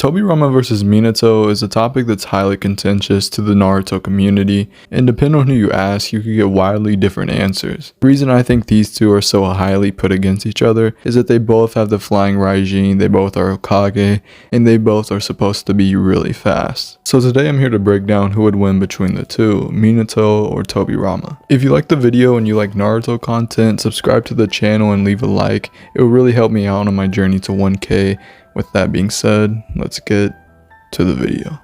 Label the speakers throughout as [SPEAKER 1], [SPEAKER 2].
[SPEAKER 1] Tobirama vs Minato is a topic that's highly contentious to the Naruto community, and depending on who you ask, you could get wildly different answers. The reason I think these two are so highly put against each other is that they both have the flying Raijin, they both are Hokage, and they both are supposed to be really fast. So today I'm here to break down who would win between the two, Minato or Tobirama. If you like the video and you like Naruto content, subscribe to the channel and leave a like. It will really help me out on my journey to 1K. With that being said, let's get to the video.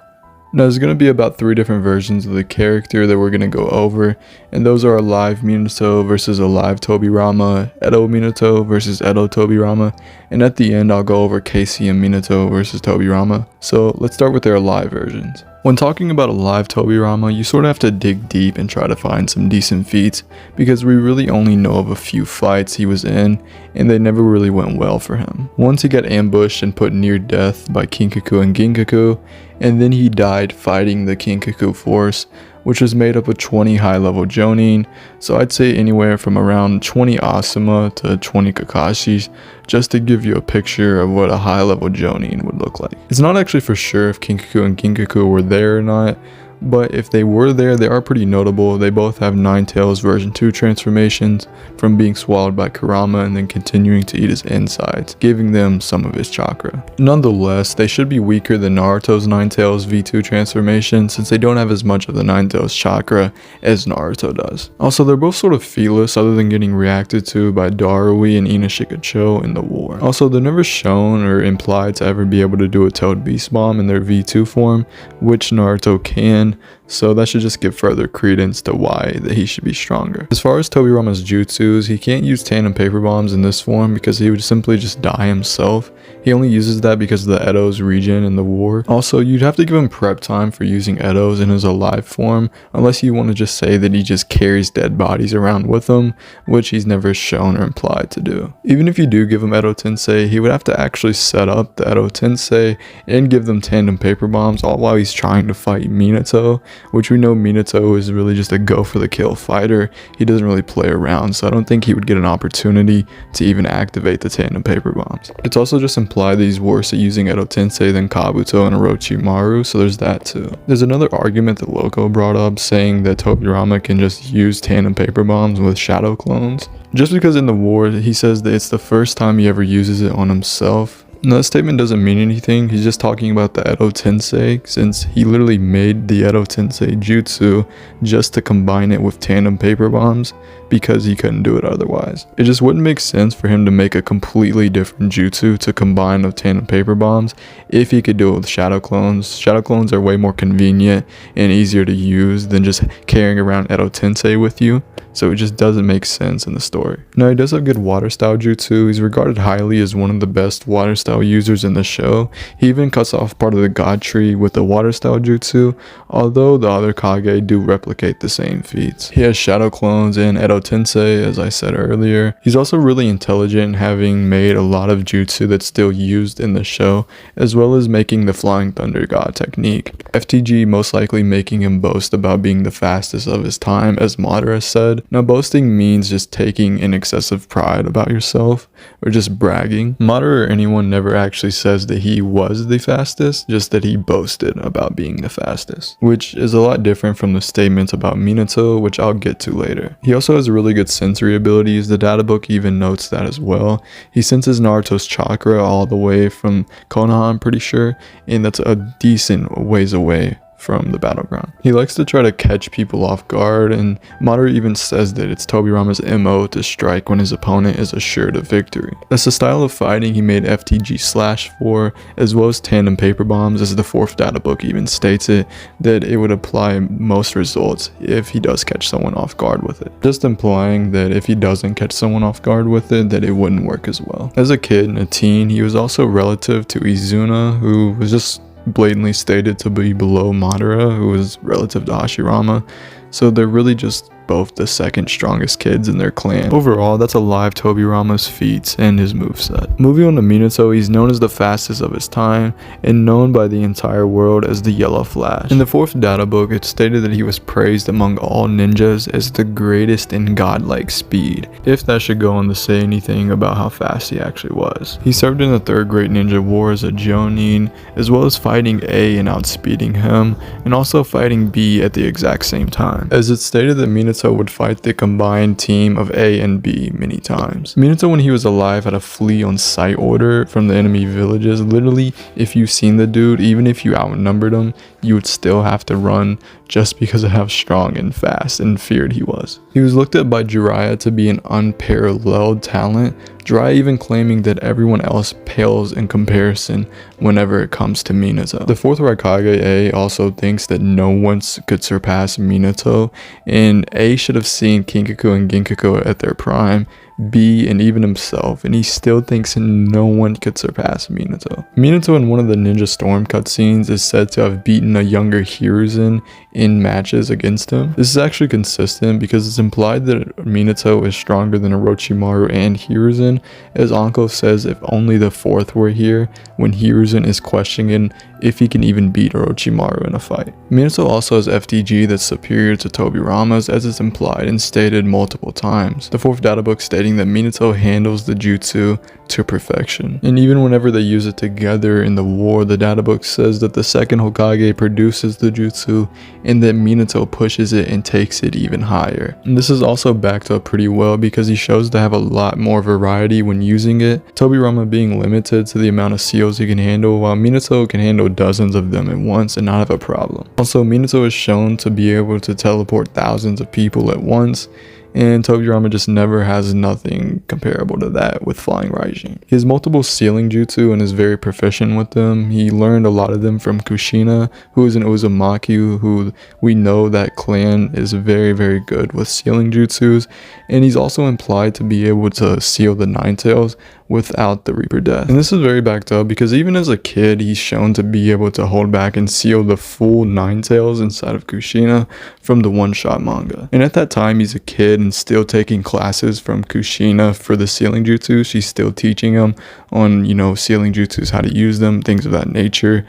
[SPEAKER 1] Now there's going to be about 3 different versions of the character that we're going to go over, and those are Alive Minato versus Alive Tobirama, Edo Minato versus Edo Tobirama, and at the end I'll go over Casey and Minato versus Tobirama. So let's start with their Alive versions. When talking about Alive Tobirama, you sort of have to dig deep and try to find some decent feats, because we really only know of a few fights he was in, and they never really went well for him. Once he got ambushed and put near death by Kinkaku and Ginkaku, and then he died fighting the Kinkaku force, which was made up of 20 high-level Jonin, so I'd say anywhere from around 20 Asuma to 20 Kakashis, just to give you a picture of what a high-level Jonin would look like. It's not actually for sure if Kinkaku and Ginkaku were there or not, but if they were there, they are pretty notable. They both have Ninetales version 2 transformations, from being swallowed by Kurama and then continuing to eat his insides, giving them some of his chakra. Nonetheless, they should be weaker than Naruto's Ninetales V2 transformation, since they don't have as much of the Ninetales chakra as Naruto does. Also, they're both sort of fearless other than getting reacted to by Darui and Inashikacho in the war. Also, they're never shown or implied to ever be able to do a Toad Beast Bomb in their V2 form, which Naruto can, so that should just give further credence to why that he should be stronger. As far as Tobirama's jutsus, he can't use tandem paper bombs in this form because he would simply just die himself. He only uses that because of the Edo's regen in the war. Also, you'd have to give him prep time for using Edo's in his alive form, unless you want to just say that he just carries dead bodies around with him, which he's never shown or implied to do. Even if you do give him Edo Tensei, he would have to actually set up the Edo Tensei and give them tandem paper bombs, all while he's trying to fight Minato, which we know Minato is really just a go for the kill fighter. He doesn't really play around, so I don't think he would get an opportunity to even activate the tandem paper bombs. It's also just implied that he's worse at using Edo Tensei than Kabuto and Orochimaru, so there's that too. There's another argument that Loco brought up, saying that Tobirama can just use tandem paper bombs with shadow clones. Just because in the war he says that it's the first time he ever uses it on himself. Now, that statement doesn't mean anything. He's just talking about the Edo Tensei, since he literally made the Edo Tensei jutsu just to combine it with tandem paper bombs, because he couldn't do it otherwise. It just wouldn't make sense for him to make a completely different jutsu to combine with tandem paper bombs if he could do it with shadow clones. Shadow clones are way more convenient and easier to use than just carrying around Edo Tensei with you, so it just doesn't make sense in the story. Now, he does have good water style jutsu. He's regarded highly as one of the best water style users in the show. He even cuts off part of the god tree with the water style jutsu, although the other Kage do replicate the same feats. He has shadow clones and Edo Tensei, as I said earlier. He's also really intelligent, having made a lot of jutsu that's still used in the show, as well as making the Flying Thunder God technique. FTG most likely making him boast about being the fastest of his time, as Madara said. Now, boasting means just taking an excessive pride about yourself, or just bragging. Madara or anyone never actually says that he was the fastest, just that he boasted about being the fastest, which is a lot different from the statements about Minato, which I'll get to later. He also has really good sensory abilities. The data book even notes that as well. He senses Naruto's chakra all the way from Konoha, I'm pretty sure, and that's a decent ways away from the battleground. He likes to try to catch people off guard, and Madara even says that it's Tobirama's MO to strike when his opponent is assured of victory. That's the style of fighting he made FTG Slash for, as well as tandem paper bombs, as the 4th data book even states it, that it would apply most results if he does catch someone off guard with it. Just implying that if he doesn't catch someone off guard with it, that it wouldn't work as well. As a kid and a teen, he was also relative to Izuna, who was just blatantly stated to be below Madara, who was relative to Hashirama, so they're really just both the second strongest kids in their clan. Overall, that's a lot of Tobirama's feats and his moveset. Moving on to Minato, he's known as the fastest of his time and known by the entire world as the Yellow Flash. In the 4th data book, it stated that he was praised among all ninjas as the greatest in godlike speed, if that should go on to say anything about how fast he actually was. He served in the 3rd Great Ninja War as a Jonin, as well as fighting A and outspeeding him, and also fighting B at the exact same time, as it stated that Minato would fight the combined team of A and B many times. Minato, when he was alive, had a flee on sight order from the enemy villages. Literally, if you've seen the dude, even if you outnumbered him, you would still have to run just because of how strong and fast and feared he was. He was looked at by Jiraiya to be an unparalleled talent, Jiraiya even claiming that everyone else pales in comparison whenever it comes to Minato. The 4th Raikage A also thinks that no one could surpass Minato, and A should have seen Kinkaku and Ginkaku at their prime, B and even himself, and he still thinks no one could surpass Minato. Minato in one of the Ninja Storm cutscenes is said to have beaten a younger Hiruzen in matches against him. This is actually consistent because it's implied that Minato is stronger than Orochimaru and Hiruzen, as Anko says if only the 4th were here when Hiruzen is questioning if he can even beat Orochimaru in a fight. Minato also has FTG that's superior to Tobirama's, as it's implied and stated multiple times. The 4th data book stating that Minato handles the jutsu to perfection, and even whenever they use it together in the war, the data book says that the 2nd Hokage produces the jutsu and that Minato pushes it and takes it even higher. And this is also backed up pretty well because he shows to have a lot more variety when using it, Tobirama being limited to the amount of seals he can handle, while Minato can handle dozens of them at once and not have a problem. Also, Minato is shown to be able to teleport thousands of people at once, and Tobirama just never has nothing comparable to that with Flying Raijin. He has multiple sealing jutsu and is very proficient with them. He learned a lot of them from Kushina, who is an Uzumaki, who we know that clan is very good with sealing jutsus, and he's also implied to be able to seal the Nine Tails without the Reaper Death. And this is very backed up because even as a kid, he's shown to be able to hold back and seal the full Nine Tails inside of Kushina from the one-shot manga. And at that time, he's a kid and still taking classes from Kushina for the sealing jutsu. She's still teaching him on, sealing jutsus, how to use them, things of that nature.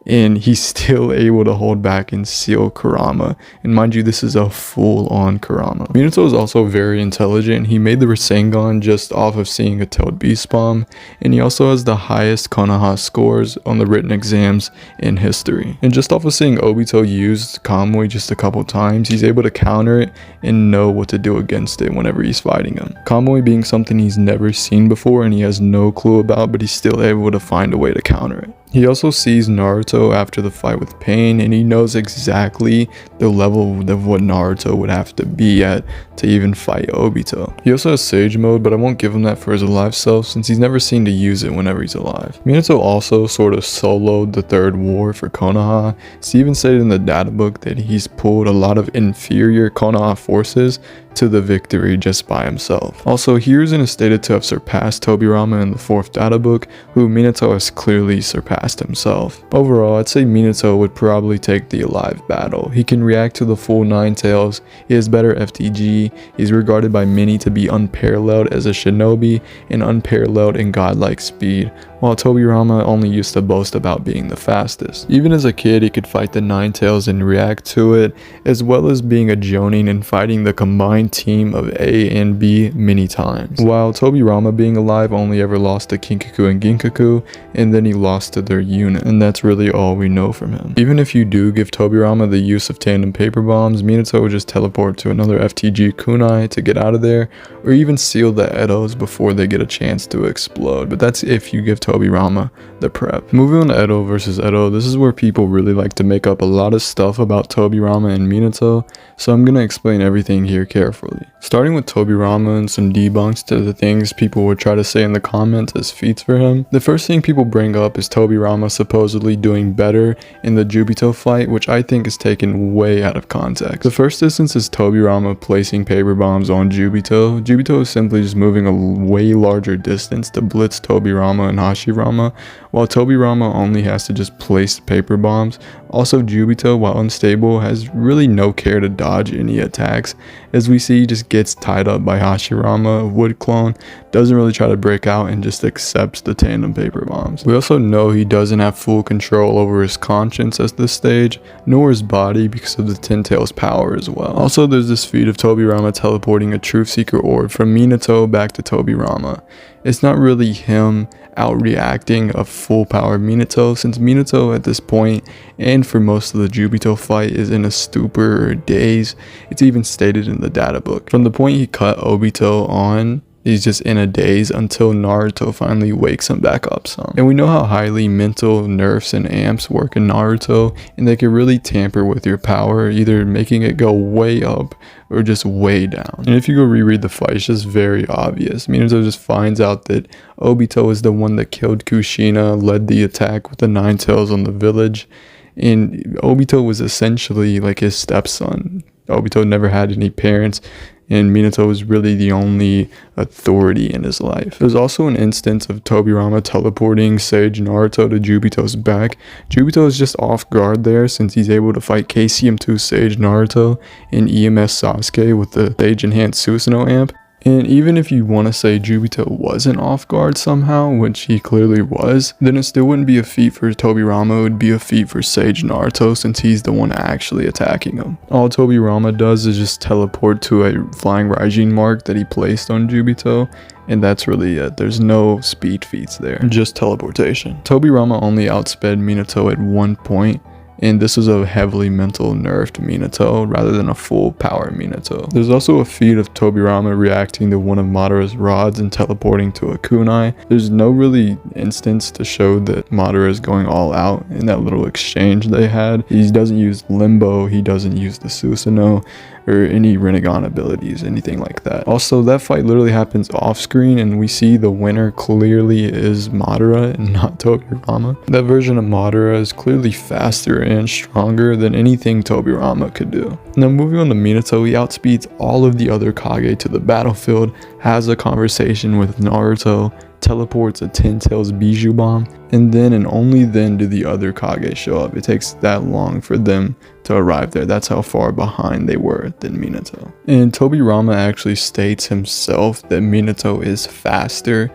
[SPEAKER 1] And he's still able to hold back and seal Kurama. And mind you, this is a full-on Kurama. Minato is also very intelligent. He made the Rasengan just off of seeing a tailed beast bomb, and he also has the highest Konoha scores on the written exams in history. And just off of seeing Obito use Kamui just a couple times, he's able to counter it and know what to do against it whenever he's fighting him. Kamui being something he's never seen before and he has no clue about, but he's still able to find a way to counter it. He also sees Naruto after the fight with Pain, and he knows exactly the level of what Naruto would have to be at to even fight Obito. He also has Sage Mode, but I won't give him that for his alive self since he's never seen to use it whenever he's alive. Minato also sort of soloed the 3rd war for Konoha. It's even stated in the data book that he's pulled a lot of inferior Konoha forces to the victory just by himself. Also, Hiruzen is stated to have surpassed Tobirama in the 4th data book, who Minato has clearly surpassed himself. Overall, I'd say Minato would probably take the alive battle. He can react to the full Nine Tails, he has better FTG, he's regarded by many to be unparalleled as a shinobi and unparalleled in godlike speed, while Tobirama only used to boast about being the fastest. Even as a kid, he could fight the Nine Tails and react to it, as well as being a Jonin and fighting the combined team of A and B many times. While Tobirama being alive only ever lost to Kinkaku and Ginkaku, and then he lost to their unit, and that's really all we know from him. Even if you do give Tobirama the use of tandem paper bombs, Minato would just teleport to another FTG kunai to get out of there, or even seal the Edos before they get a chance to explode, but that's if you give Tobirama the prep. Moving on to Edo versus Edo, this is where people really like to make up a lot of stuff about Tobirama and Minato, so I'm gonna explain everything here carefully. Starting with Tobirama and some debunks to the things people would try to say in the comments as feats for him. The first thing people bring up is Tobirama supposedly doing better in the Jubito fight, which I think is taken way out of context. The first instance is Tobirama placing paper bombs on Jubito. Jubito is simply just moving a way larger distance to blitz Tobirama and Hashirama, while Tobirama only has to just place paper bombs. Also, Jubito, while unstable, has really no care to dodge any attacks, As we see, he just gets tied up by Hashirama, a wood clone, doesn't really try to break out, and just accepts the tandem paper bombs. We also know he doesn't have full control over his conscience at this stage, nor his body, because of the Ten Tails power as well. Also, there's this feat of Tobirama teleporting a Truth Seeker orb from Minato back to Tobirama. It's not really him outreacting a full power Minato, since Minato at this point and for most of the Jubito fight is in a stupor or daze. It's even stated in the data book. From the point he cut Obito on, he's just in a daze until Naruto finally wakes him back up some. And we know how highly mental nerfs and amps work in Naruto, and they can really tamper with your power, either making it go way up or just way down. And if you go reread the fight, it's just very obvious. Minato just finds out that Obito is the one that killed Kushina, led the attack with the Nine Tails on the village, and Obito was essentially like his stepson. Obito never had any parents, and Minato was really the only authority in his life. There's also an instance of Tobirama teleporting Sage Naruto to Jubito's back. Jubito is just off guard there since he's able to fight KCM2 Sage Naruto and EMS Sasuke with the Sage Enhanced Susanoo amp. And even if you want to say Jubito wasn't off guard somehow, which he clearly was, then it still wouldn't be a feat for Tobirama, it would be a feat for Sage Naruto since he's the one actually attacking him. All Tobirama does is just teleport to a flying Raijin mark that he placed on Jubito, and that's really it. There's no speed feats there, just teleportation. Tobirama only outsped Minato at one point, and this is a heavily mental nerfed Minato rather than a full power Minato. There's also a feat of Tobirama reacting to one of Madara's rods and teleporting to a kunai. There's no really instance to show that Madara is going all out in that little exchange they had. He doesn't use Limbo, he doesn't use the Susanoo, or any Rinnegan abilities, anything like that. Also, that fight literally happens off screen and we see the winner clearly is Madara and not Tobirama. That version of Madara is clearly faster and stronger than anything Tobirama could do. Now moving on to Minato, he outspeeds all of the other Kage to the battlefield, has a conversation with Naruto, teleports a Ten Tails Bijou Bomb, and then and only then do the other Kage show up. It takes that long for them to arrive there. That's how far behind they were than Minato. And Tobirama actually states himself that Minato is faster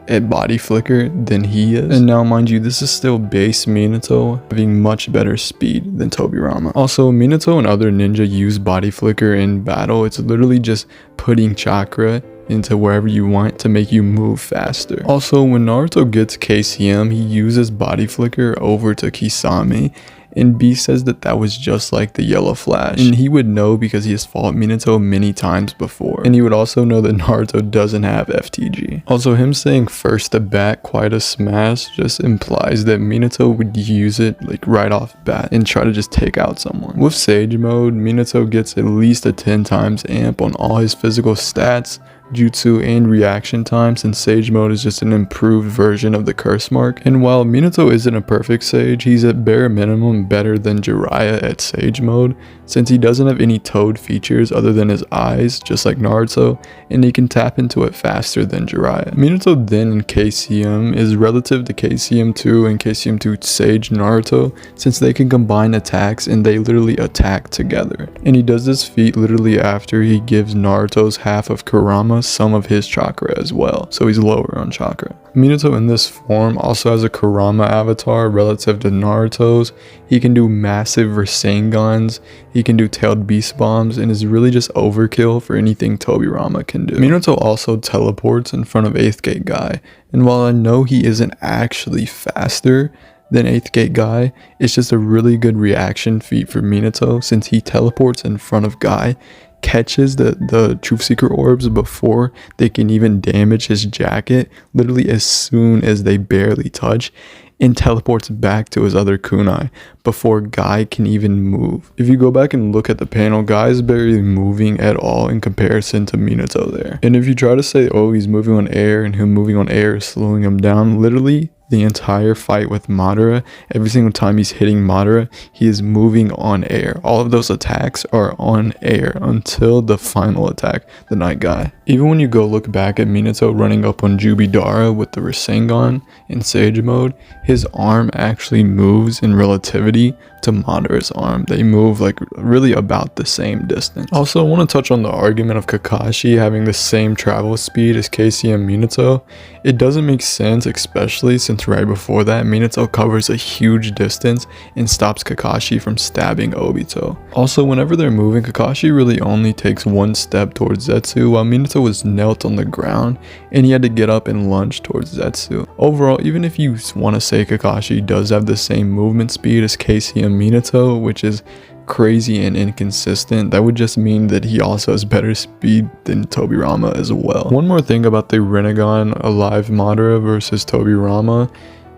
[SPEAKER 1] at body flicker than he is. And now mind you, this is still base Minato having much better speed than Tobirama. Also, Minato and other ninja use body flicker in battle. It's literally just putting chakra into wherever you want to make you move faster. Also, when Naruto gets KCM, he uses body flicker over to Kisame, and B says that that was just like the yellow flash, and he would know because he has fought Minato many times before, and he would also know that Naruto doesn't have FTG. Also, him saying first to bat quite a smash just implies that Minato would use it like right off bat and try to just take out someone. With Sage mode, Minato gets at least a 10 times amp on all his physical stats, jutsu, and reaction time, since Sage mode is just an improved version of the curse mark. And while Minato isn't a perfect Sage, he's at bare minimum better than Jiraiya at Sage mode, since he doesn't have any toad features other than his eyes, just like Naruto, and he can tap into it faster than Jiraiya. Minato then in KCM is relative to KCM2 and KCM2 Sage Naruto, since they can combine attacks and they literally attack together. And he does this feat literally after he gives Naruto's half of Kurama some of his chakra as well, so he's lower on chakra. Minato in this form also has a Kurama avatar relative to Naruto's. He can do massive rasengans, he can do tailed beast bombs, and is really just overkill for anything Tobirama can do. Minato also teleports in front of 8th Gate Guy, and while I know he isn't actually faster than 8th Gate Guy, it's just a really good reaction feat for Minato since he teleports in front of Guy, catches the Truth Seeker orbs before they can even damage his jacket, literally as soon as they barely touch, and teleports back to his other kunai before Guy can even move. If you go back and look at the panel, Guy is barely moving at all in comparison to Minato there. And if you try to say, oh, he's moving on air and him moving on air is slowing him down, literally the entire fight with Madara, every single time he's hitting Madara, he is moving on air. All of those attacks are on air until the final attack, the Night Guy. Even when you go look back at Minato running up on Jubidara with the Rasengan in Sage mode, his arm actually moves in relativity to Madara's arm. They move like really about the same distance. Also, I want to touch on the argument of Kakashi having the same travel speed as KCM Minato. It doesn't make sense, especially since right before that, Minato covers a huge distance and stops Kakashi from stabbing Obito. Also, whenever they're moving, Kakashi really only takes one step towards Zetsu, while Minato was knelt on the ground and he had to get up and lunge towards Zetsu. Overall, even if you want to say Kakashi does have the same movement speed as KCM Minato, which is crazy and inconsistent, that would just mean that he also has better speed than Tobirama as well. One more thing about the Rinnegan Alive Madara versus Tobirama.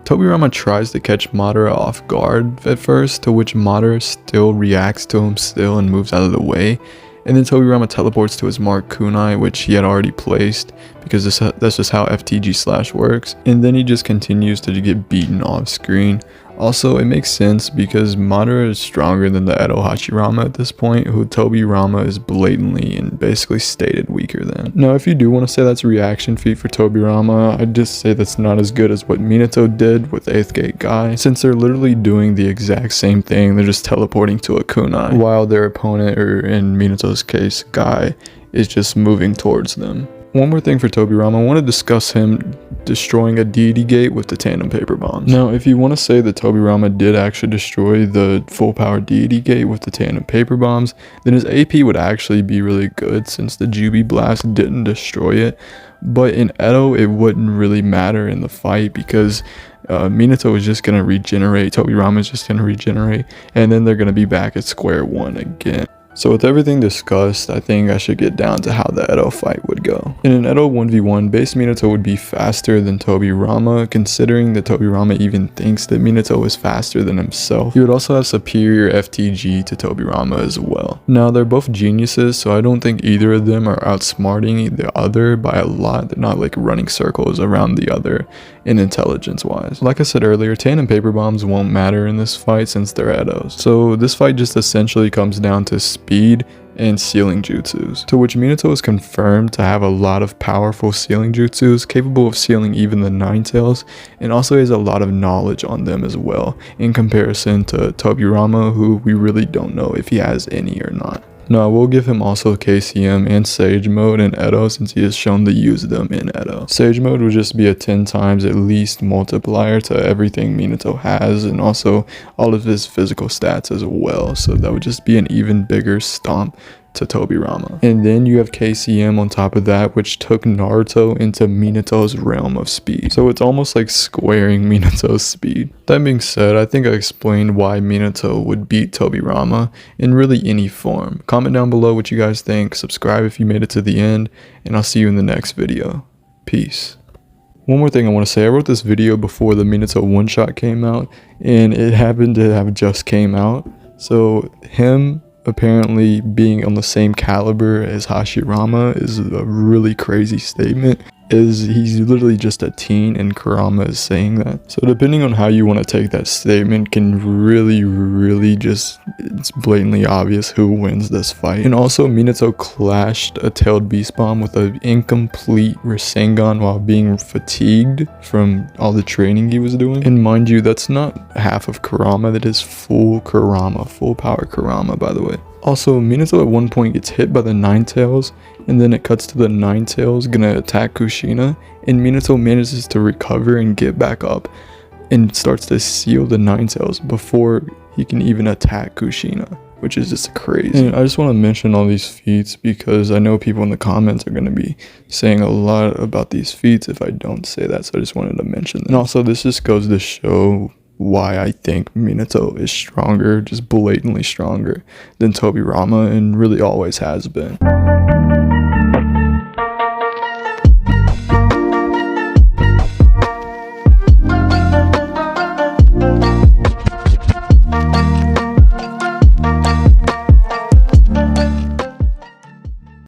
[SPEAKER 1] Tobirama tries to catch Madara off guard at first, to which Madara still reacts to him still and moves out of the way. And then Tobirama teleports to his mark Kunai, which he had already placed, because that's just how FTG/ works. And then he just continues to get beaten off screen. Also, it makes sense because Madara is stronger than the Edo Hachirama at this point, who Tobirama is blatantly and basically stated weaker than. Now, if you do want to say that's a reaction feat for Tobirama, I'd just say that's not as good as what Minato did with 8th Gate Guy, since they're literally doing the exact same thing, they're just teleporting to a kunai, while their opponent, or in Minato's case, Guy, is just moving towards them. One more thing for Tobirama, I want to discuss him destroying a deity gate with the tandem paper bombs. Now, if you want to say that Tobirama did actually destroy the full power deity gate with the tandem paper bombs, then his AP would actually be really good since the Jubi Blast didn't destroy it. But in Edo, it wouldn't really matter in the fight because Minato is just going to regenerate, Tobirama is just going to regenerate, and then they're going to be back at square one again. So with everything discussed, I think I should get down to how the Edo fight would go. In an Edo 1v1, base Minato would be faster than Tobirama, considering that Tobirama even thinks that Minato is faster than himself. He would also have superior FTG to Tobirama as well. Now, they're both geniuses, so I don't think either of them are outsmarting the other by a lot. They're not like running circles around the other in intelligence wise. Like I said earlier, tandem paper bombs won't matter in this fight since they're Edos. So this fight just essentially comes down to speed and sealing jutsus, to which Minato is confirmed to have a lot of powerful sealing jutsus capable of sealing even the Nine Tails, and also has a lot of knowledge on them as well in comparison to Tobirama, who we really don't know if he has any or not. Now, I will give him also KCM and Sage mode in Edo since he has shown to use them in Edo. Sage mode would just be a 10 times at least multiplier to everything Minato has, and also all of his physical stats as well. So that would just be an even bigger stomp to Tobirama. And then you have KCM on top of that, which took Naruto into Minato's realm of speed. So it's almost like squaring Minato's speed. That being said, I think I explained why Minato would beat Tobirama in really any form. Comment down below what you guys think, subscribe if you made it to the end, and I'll see you in the next video. Peace. One more thing I want to say, I wrote this video before the Minato one-shot came out, and it happened to have just came out. So him apparently being on the same caliber as Hashirama is a really crazy statement, as he's literally just a teen and Kurama is saying that. So depending on how you want to take that statement can really just, it's blatantly obvious who wins this fight. And also Minato clashed a tailed beast bomb with an incomplete Rasengan while being fatigued from all the training he was doing. And mind you, that's not half of Kurama, that is full Kurama, full power Kurama, by the way. Also, Minato at one point gets hit by the Nine Tails, and then it cuts to the Nine Tails gonna attack Kushina, and Minato manages to recover and get back up and starts to seal the Nine Tails before he can even attack Kushina, which is just crazy. And I just want to mention all these feats because I know people in the comments are going to be saying a lot about these feats if I don't say that, so I just wanted to mention them. And also, this just goes to show why I think Minato is stronger, just blatantly stronger than Tobirama, and really always has been.